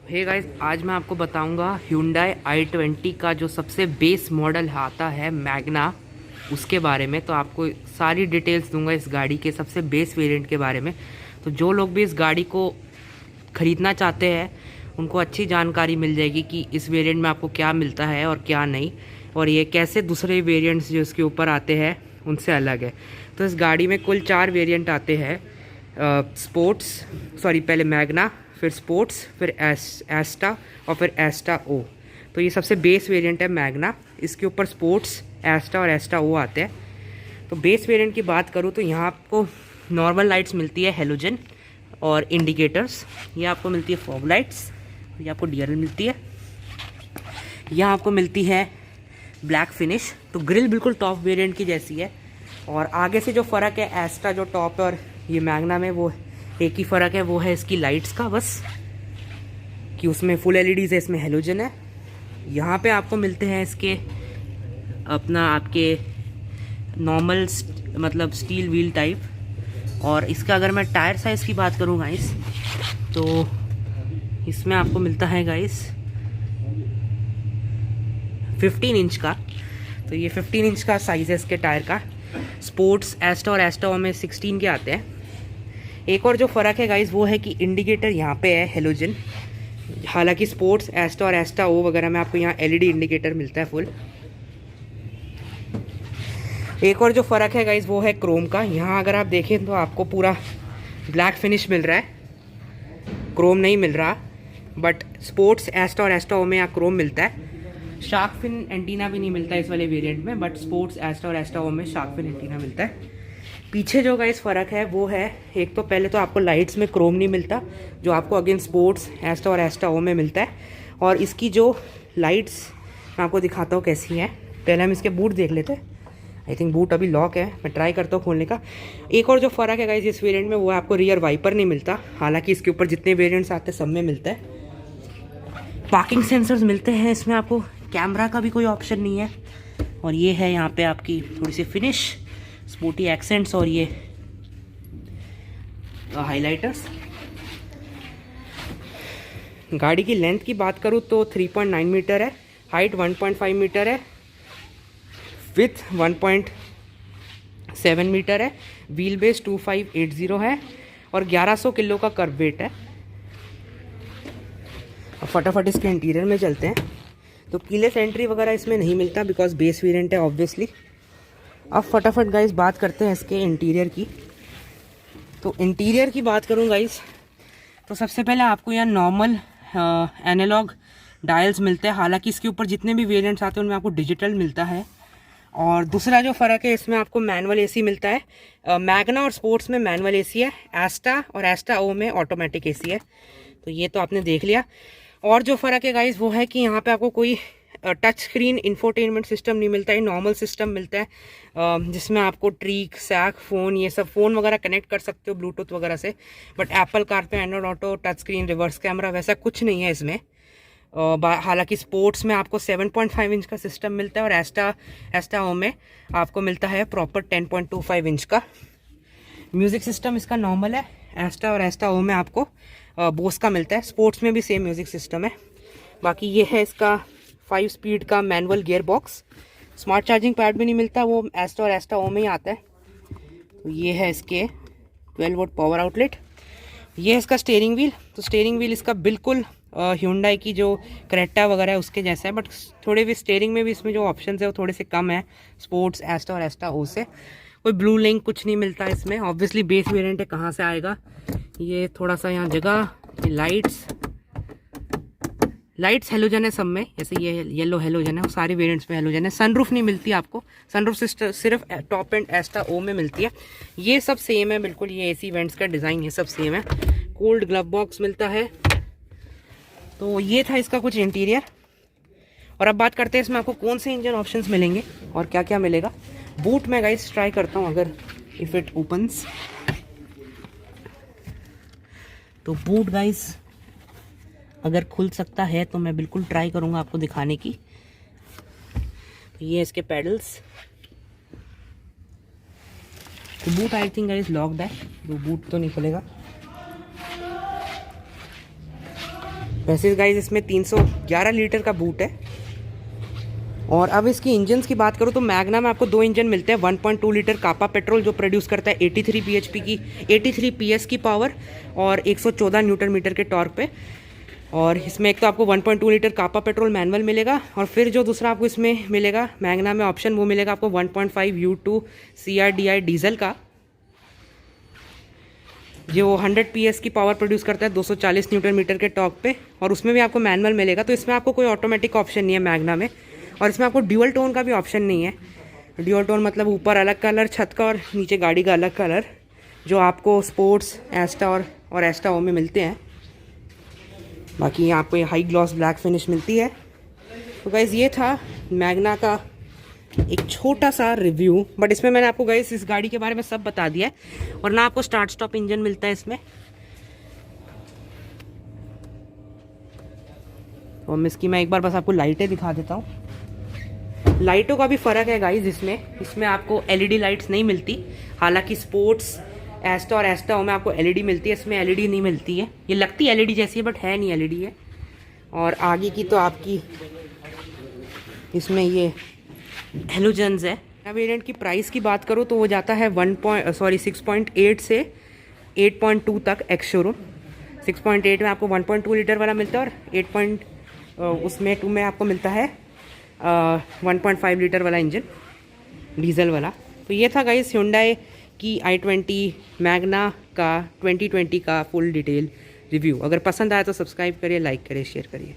Hey guys, आज मैं आपको बताऊंगा Hyundai i20 का जो सबसे बेस मॉडल आता है मैग्ना, उसके बारे में। तो आपको सारी डिटेल्स दूंगा इस गाड़ी के सबसे बेस वेरिएंट के बारे में। तो जो लोग भी इस गाड़ी को ख़रीदना चाहते हैं उनको अच्छी जानकारी मिल जाएगी कि इस वेरिएंट में आपको क्या मिलता है और क्या नहीं, और ये कैसे दूसरे वेरिएंट्स जो इसके ऊपर आते हैं उनसे अलग है। तो इस गाड़ी में कुल 4 वेरिएंट आते हैं। पहले मैग्ना, फिर स्पोर्ट्स, फिर एस्टा और फिर एस्टा ओ। तो ये सबसे बेस वेरिएंट है मैग्ना। इसके ऊपर स्पोर्ट्स, एस्टा और एस्टा ओ आते हैं। तो बेस वेरिएंट की बात करूँ तो यहाँ आपको नॉर्मल लाइट्स मिलती है हेलोजन और इंडिकेटर्स। ये आपको मिलती है फॉग लाइट्स। ये आपको डीआरएल मिलती है। यहाँ आपको मिलती है ब्लैक फिनिश। तो ग्रिल बिल्कुल टॉप वेरिएंट की जैसी है। और आगे से जो फ़र्क है एस्टा जो टॉप और ये मैग्ना में, वो एक ही फ़र्क है, वो है इसकी लाइट्स का, बस कि उसमें फुल एलईडीज़ है, इसमें हेलोजन है। यहाँ पे आपको मिलते हैं इसके आपके नॉर्मल मतलब स्टील व्हील टाइप। और इसका अगर मैं टायर साइज़ की बात करूँ गाइस, तो इसमें आपको मिलता है गाइस 15 इंच का। तो ये 15 इंच का साइज़ है इसके टायर का। स्पोर्ट्स, एस्टा और एस्टा ओ में 16 के आते हैं। एक और जो फ़र्क है गाइस वो है कि इंडिकेटर यहाँ पे है हेलोजन। हालांकि स्पोर्ट्स, एस्टा और एस्टा ओ वगैरह में आपको यहाँ एलईडी इंडिकेटर मिलता है फुल। एक और जो फ़र्क है गाइस वो है क्रोम का। यहाँ अगर आप देखें तो आपको पूरा ब्लैक फिनिश मिल रहा है, क्रोम नहीं मिल रहा। बट स्पोर्ट्स, एस्टा और एस्टा ओ में यहाँ क्रोम मिलता है। शार्क फिन एंटीना भी नहीं मिलता है इस वाले वेरिएंट में, बट स्पोर्ट्स, एस्टा और एस्टा ओ में शार्क फिन एंटीना मिलता है। पीछे जो गाइस फ़र्क है वो है, एक तो पहले तो आपको लाइट्स में क्रोम नहीं मिलता, जो आपको अगेन स्पोर्ट्स, एस्टा और एस्टा ओ में मिलता है। और इसकी जो लाइट्स मैं आपको दिखाता हूँ कैसी हैं। पहले हम इसके बूट देख लेते हैं। आई थिंक बूट अभी लॉक है, मैं ट्राई करता हूँ खोलने का। एक और जो फ़र्क है गाइस इस वेरिएंट में वो है, आपको रियर वाइपर नहीं मिलता। हालांकि इसके ऊपर जितने वेरिएंट्स आते हैं सब में मिलता है। पार्किंग सेंसर्स मिलते हैं इसमें, आपको कैमरा का भी कोई ऑप्शन नहीं है। और ये है यहाँ पे आपकी थोड़ी सी फिनिश, स्पोर्टी एक्सेंट्स और ये हाइलाइटर्स। गाड़ी की लेंथ की बात करूँ तो 3.9 मीटर है, हाइट 1.5 मीटर है, विथ 1.7 मीटर है, व्हील बेस 2580 है और 1100 किलो का कर्व वेट है। अब फटाफट इसके इंटीरियर में चलते हैं। तो कीलेस एंट्री वगैरह इसमें नहीं मिलता बिकॉज बेस वेरिएंट है ऑब्वियसली। अब फटाफट गाइस बात करते हैं इसके इंटीरियर की। तो इंटीरियर की बात करूं गाइस तो सबसे पहले आपको यहाँ नॉर्मल एनालॉग डायल्स मिलते हैं। हालांकि इसके ऊपर जितने भी वेरिएंट्स आते हैं उनमें आपको डिजिटल मिलता है। और दूसरा जो फ़र्क है इसमें आपको मैनुअल एसी मिलता है। मैग्ना और स्पोर्ट्स में मैनुअल एसी है, एस्टा और एस्टा ओ में ऑटोमेटिक एसी है। तो ये तो आपने देख लिया। और जो फ़र्क है गाइस वो है कि यहाँ पे आपको कोई टच स्क्रीन इंफोटेनमेंट सिस्टम नहीं मिलता है, नॉर्मल सिस्टम मिलता है जिसमें आपको ट्रीक, सैक, फ़ोन, ये सब फ़ोन वगैरह कनेक्ट कर सकते हो ब्लूटूथ वगैरह से। बट एप्पल कार पे Android auto, touch screen, reverse camera वैसा कुछ नहीं है इसमें। हालांकि स्पोर्ट्स में आपको 7.5 इंच का सिस्टम मिलता है और एस्टा ओ में आपको मिलता है प्रॉपर 10.25 इंच का। म्यूज़िक सिस्टम इसका नॉर्मल है। एस्टा और एस्टा ओ में आपको बोस का मिलता है। स्पोर्ट्स में भी सेम म्यूज़िक सिस्टम है। बाकी ये है इसका 5 स्पीड का manual gear box. Smart charging pad भी नहीं मिलता, वो एस्टा और एस्टा ओ में ही आता है। तो ये है इसके 12 वोल्ट पावर आउटलेट। ये है इसका स्टीयरिंग व्हील। तो स्टीयरिंग व्हील इसका बिल्कुल Hyundai की जो क्रेटा वगैरह है उसके जैसा है, बट थोड़े भी स्टीयरिंग में भी इसमें जो ऑप्शंस है वो थोड़े से कम है स्पोर्ट्स, एस्टा और एस्टा ओ से। कोई ब्लू लिंक कुछ नहीं मिलता इसमें। ऑब्वियसली बेस वेरिएंट है, कहाँ से आएगा। ये थोड़ा सा यहाँ जगह, ये लाइट्स हेलोजन है सब में, जैसे ये येलो हेलोजन है, वो सारे वेरिएंट्स में हेलोजन है। सनरूफ नहीं मिलती आपको, सनरूफ सिर्फ टॉप एंड एस्टा ओ में मिलती है। ये सब सेम है बिल्कुल, ये एसी वेंट्स का डिज़ाइन ये सब सेम है। कोल्ड ग्लव बॉक्स मिलता है। तो ये था इसका कुछ इंटीरियर। और अब बात करते हैं इसमें आपको कौन से इंजन ऑप्शंस मिलेंगे और क्या क्या मिलेगा। बूट में गाइस ट्राई करता हूँ अगर इफ़ इट ओपन्स। तो बूट गाइस अगर खुल सकता है तो मैं बिल्कुल ट्राई करूँगा आपको दिखाने की। तो ये इसके पैडल्स। तो boot I think guys locked है, तो बूट तो नहीं खुलेगा। वैसे गाइस इसमें 311 लीटर का बूट है। और अब इसकी इंजन्स की बात करूँ तो मैग्ना में आपको 2 इंजन मिलते हैं। 1.2 लीटर कापा पेट्रोल जो प्रोड्यूस करता है 83 bhp की 83 PS की पावर और 114 न्यूटन मीटर के टॉर्क पे। और इसमें एक तो आपको 1.2 लीटर कापा पेट्रोल मैनुअल मिलेगा, और फिर जो दूसरा आपको इसमें मिलेगा मैग्ना में ऑप्शन, वो मिलेगा आपको 1.5 U2 CRDI डीजल का, जो 100 PS की पावर प्रोड्यूस करता है 240 न्यूटन मीटर के टॉर्क पे, और उसमें भी आपको मैनुअल मिलेगा। तो इसमें आपको कोई ऑटोमेटिक ऑप्शन नहीं है मैग्ना में। और इसमें आपको ड्यूअल टोन का भी ऑप्शन नहीं है। ड्यूअल टोन मतलब ऊपर अलग कलर छत का और नीचे गाड़ी का अलग कलर, जो आपको स्पोर्ट्स एस्टा और एस्टा ओ में मिलते हैं। बाकी यहाँ पे हाई ग्लॉस ब्लैक फिनिश मिलती है। तो गाइज़ ये था मैग्ना का एक छोटा सा रिव्यू, बट इसमें मैंने आपको गाइस इस गाड़ी के बारे में सब बता दिया है। और ना आपको स्टार्ट स्टॉप इंजन मिलता है इसमें। और इसकी मैं एक बार बस आपको लाइटें दिखा देता हूँ। लाइटों का भी फ़र्क है गाइस इसमें आपको LED लाइट्स नहीं मिलती। हालांकि स्पोर्ट्स एस्टा और एस्टा में आपको LED मिलती है, इसमें LED नहीं मिलती है। ये लगती LED जैसी है बट है नहीं LED है। और आगे की तो आपकी इसमें ये हेलोजन्स है। वेरिएंट की प्राइस की बात करूँ तो वो जाता है 6.8 से 8.2 तक एक्स शोरूम। 6.8 में आपको 1.2 लीटर वाला मिलता है, और 8.2 में आपको मिलता है 1.5 लीटर वाला इंजन डीजल वाला। तो ये था गाइस Hyundai की i20 मैग्ना का 2020 का फुल डिटेल रिव्यू। अगर पसंद आया तो सब्सक्राइब करिए, लाइक करिए, शेयर करिए।